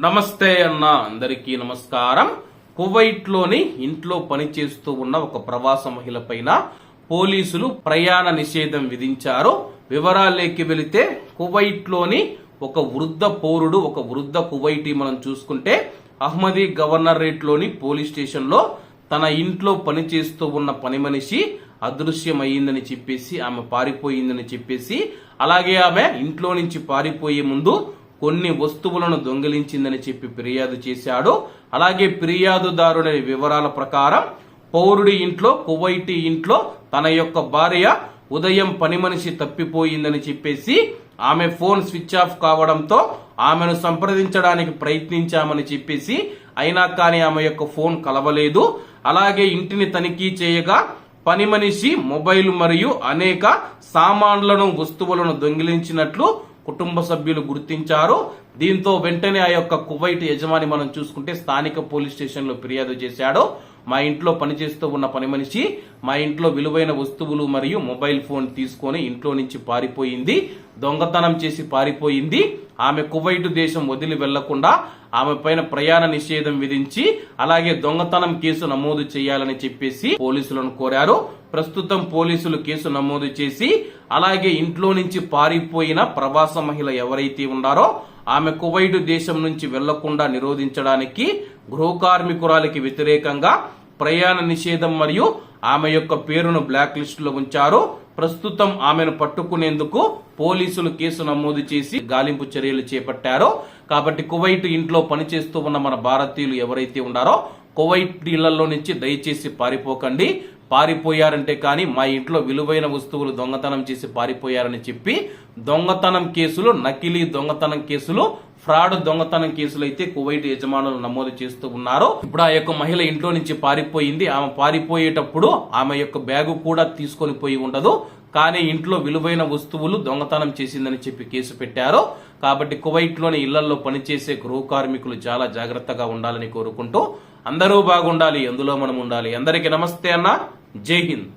నమస్తే అన్న, అందరికీ నమస్కారం. కువైట్ లోని ఇంట్లో పనిచేస్తూ ఉన్న ఒక ప్రవాస మహిళ పైన పోలీసులు ప్రయాణ నిషేధం విధించారు. వివరాల్లోకి వెళితే కువైట్ లోని ఒక వృద్ధ పౌరుడు, ఒక వృద్ధ కువైటీ మనం చూసుకుంటే అహ్మదీ గవర్నరేట్ లోని పోలీస్ స్టేషన్ లో తన ఇంట్లో పనిచేస్తూ ఉన్న పని మనిషి అదృశ్యమయ్యిందని చెప్పేసి, ఆమె పారిపోయిందని చెప్పేసి, అలాగే ఆమె ఇంట్లో నుంచి పారిపోయే ముందు కొన్ని వస్తువులను దొంగిలించిందని చెప్పి ఫిర్యాదు చేశాడు. అలాగే ఫిర్యాదుదారుని వివరాల ప్రకారం పౌరుడి ఇంట్లో, కువైటీ ఇంట్లో తన యొక్క భార్య ఉదయం పని మనిషి తప్పిపోయిందని చెప్పేసి, ఆమె ఫోన్ స్విచ్ ఆఫ్ కావడంతో ఆమెను సంప్రదించడానికి ప్రయత్నించామని చెప్పేసి, అయినా కానీ ఆమె యొక్క ఫోన్ కలవలేదు. అలాగే ఇంటిని తనిఖీ చేయగా పని మనిషి మొబైల్ మరియు అనేక సామాన్లను, వస్తువులను దొంగిలించినట్లు కుటుంబ సభ్యులు గుర్తించారు. దీంతో వెంటనే ఆ యొక్క కువైట్ యజమాని మనం చూసుకుంటే స్థానిక పోలీస్ స్టేషన్ లో ఫిర్యాదు చేశాడు. మా ఇంట్లో పనిచేస్తూ ఉన్న పని మనిషి మా ఇంట్లో విలువైన వస్తువులు మరియు మొబైల్ ఫోన్ తీసుకొని ఇంట్లో నుంచి పారిపోయింది, దొంగతనం చేసి పారిపోయింది. ఆమె కువైట్ దేశం వదిలి వెళ్లకుండా ఆమె పైన ప్రయాణ నిషేధం విధించి అలాగే దొంగతనం కేసు నమోదు చేయాలని చెప్పేసి పోలీసులను కోరారు. ప్రస్తుతం పోలీసులు కేసు నమోదు చేసి అలాగే ఇంట్లో నుంచి పారిపోయిన ప్రవాస మహిళ ఎవరైతే ఉన్నారో ఆమె కువైట్ దేశం నుంచి వెళ్లకుండా నిరోధించడానికి గృహ కార్మికురాలికి వ్యతిరేకంగా ప్రయాణ నిషేధం మరియు ఆమె యొక్క పేరును బ్లాక్ లిస్ట్ లో ఉంచారు. ప్రస్తుతం ఆమెను పట్టుకునేందుకు పోలీసులు కేసు నమోదు చేసి గాలింపు చర్యలు చేపట్టారు. కాబట్టి కువైట్ ఇంట్లో పనిచేస్తూ ఉన్న మన భారతీయులు ఎవరైతే ఉన్నారో కువైట్ ఇళ్లలో నుంచి దయచేసి పారిపోకండి. పారిపోయారంటే కానీ మా ఇంట్లో విలువైన వస్తువులు దొంగతనం చేసి పారిపోయారని చెప్పి దొంగతనం కేసులు, నకిలీ దొంగతనం కేసులు, ఫ్రాడ్ దొంగతనం కేసులు అయితే కువైట్ యజమానులు నమోదు చేస్తూ ఉన్నారు. ఇప్పుడు ఆ యొక్క మహిళ ఇంట్లో నుంచి పారిపోయింది. ఆమె పారిపోయేటప్పుడు ఆమె యొక్క బ్యాగు కూడా తీసుకొని పోయి ఉండదు, కానీ ఇంట్లో విలువైన వస్తువులు దొంగతనం చేసిందని చెప్పి కేసు పెట్టారు. కాబట్టి కువైట్ లోని ఇళ్లలో పనిచేసే గృహ కార్మికులు చాలా జాగ్రత్తగా ఉండాలని కోరుకుంటూ అందరూ బాగుండాలి, అందులో మనం ఉండాలి. అందరికీ నమస్తే అన్న, జై హింద్.